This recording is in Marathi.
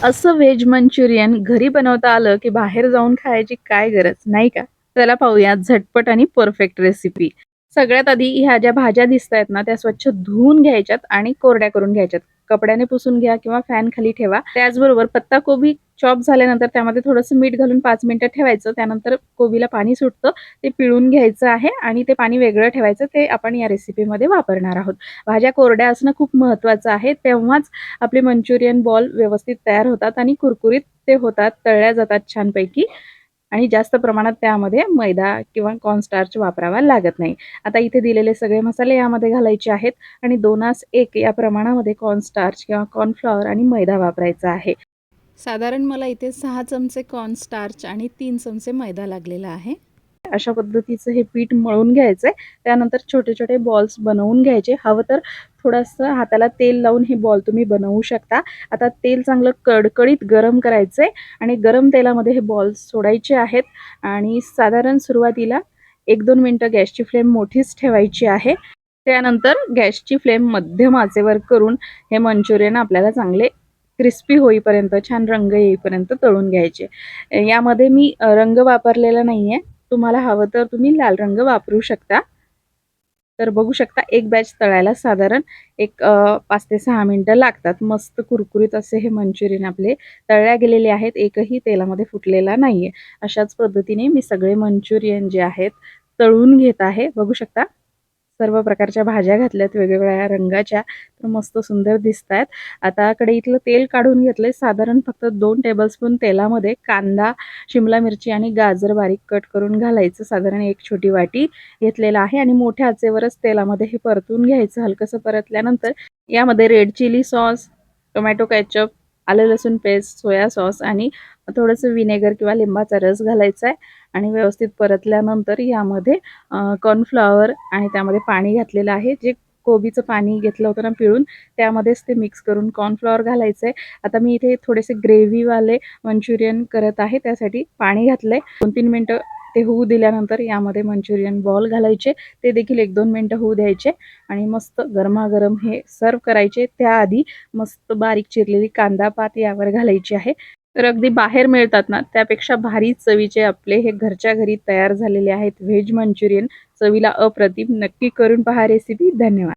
असं व्हेज मंचुरियन घरी बनवता आलं, की बाहेर जाऊन खायची काय गरज, नाही का? चला पाहूया झटपट आणि परफेक्ट रेसिपी. सगळ्यात आधी ह्या ज्या भाज्या दिसतायत ना, त्या स्वच्छ धुवून घ्यायच्यात आणि कोरड्या करून घ्यायच्यात. कपड्याने पुसून घ्या किंवा फॅन खाली ठेवा. त्याचबरोबर पत्ताकोबी चॉप झाल्यानंतर त्यामध्ये थोडंसं मीठ घालून 5 मिनिटं ठेवायचं. त्यानंतर कोबीला पाणी सुटतं, ते पिळून घ्यायचं आहे आणि ते पाणी वेगळं ठेवायचं. ते आपण या रेसिपीमध्ये वापरणार आहोत. भाज्या कोरड्या असणं खूप महत्त्वाचं आहे. तेव्हाच आपले मंचुरियन बॉल व्यवस्थित तयार होतात आणि कुरकुरीत ते होतात, तळल्या जातात छानपैकी आणि जास्त प्रमाणात त्यामध्ये मैदा किंवा कॉर्नस्टार्च वापरावा लागत नाही. आता इथे दिलेले सगळे मसाले यामध्ये घालायचे आहेत आणि 2:1 या प्रमाणामध्ये कॉर्नस्टार्च किंवा कॉर्नफ्लॉवर आणि मैदा वापरायचा आहे. साधारण मला इथे 6 चमचे कॉर्नस्टार्च आणि 3 चमचे मैदा लागलेला आहे. अशा पद्धतीचं हे पीठ मळून घ्यायचंय. त्यानंतर छोटे-छोटे बॉल्स बनवून घ्यायचे. हवं तर थोडंसं हाताला तेल लावून हे बॉल तुम्ही बनवू शकता. आता तेल चांगलं कडकडीत गरम करायचंय आणि गरम तेलामध्ये हे बॉल्स सोडायचे आहेत आणि साधारण सुरुवातीला 1-2 मिनिटं गॅसची फ्लेम मोठीच ठेवायची आहे. त्यानंतर गॅसची फ्लेम मध्यम आचेवर करून हे मंचुरियन आपल्याला चांगले क्रिस्पी होईपर्यंत, छान रंग येईपर्यंत तळून घ्यायचे. यामध्ये मी रंग वापरलेला नाहीये. तुम्हाला हवं तर तुम्ही लाल रंग वापरू शकता. तर बघू शकता एक बॅच तळायला साधारण 5 ते 6 मिनिटं लागतात. मस्त कुरकुरीत असे हे मंचुरियन आपले तळल्या गेलेले आहेत. एकही तेलामध्ये फुटलेला नाहीये. अशाच पद्धतीने मी सगळे मंचुरियन जे आहेत तळून घेत आहे. बघू शकता. सर्व प्रकारच्या भाज्या घातल्यात वेगवेगळ्या रंगाच्या, तर मस्त सुंदर दिसतायत. आता कढईतलं तेल काढून घेतलंय. साधारण फक्त 2 टेबलस्पून तेलामध्ये कांदा, शिमला मिरची आणि गाजर बारीक कट करून घालायचं. साधारण 1 छोटी वाटी घेतलेला आहे आणि मोठ्या आचेवरच तेलामध्ये हे परतून घ्यायचं. हलकंसं परतल्यानंतर यामध्ये red chilli sauce, tomato ketchup, आलं लसूण पेस्ट, सोया सॉस आणि थोडंसं व्हिनेगर किंवा लिंबाचा रस घालायचा आहे आणि व्यवस्थित परतल्यानंतर यामध्ये कॉर्नफ्लॉवर आणि त्यामध्ये पाणी घातलेलं आहे. जे कोबीचं पाणी घेतलं होतं ना पिळून, त्यामध्येच ते मिक्स करून कॉर्नफ्लॉवर घालायचं आहे. आता मी इथे थोडेसे ग्रेव्हीवाले मंचुरियन करत आहे. त्यासाठी पाणी घातलंय. 2-3 मिनिटं ते होऊ दिल्यानंतर यामध्ये मंचुरियन बॉल घालायचे. ते देखील 1-2 मिनिटं होऊ द्यायचे आणि मस्त गरमागरम हे सर्व्ह करायचे. त्याआधी मस्त बारीक चिरलेली कांदा पात यावर घालायची आहे. तर अगदी बाहेर मिळतात ना, त्यापेक्षा भारी चवीचे आपले हे घरच्या घरी तयार झालेले आहेत व्हेज मंचुरियन. चवीला अप्रतिम. नक्की करून पहा रेसिपी. धन्यवाद.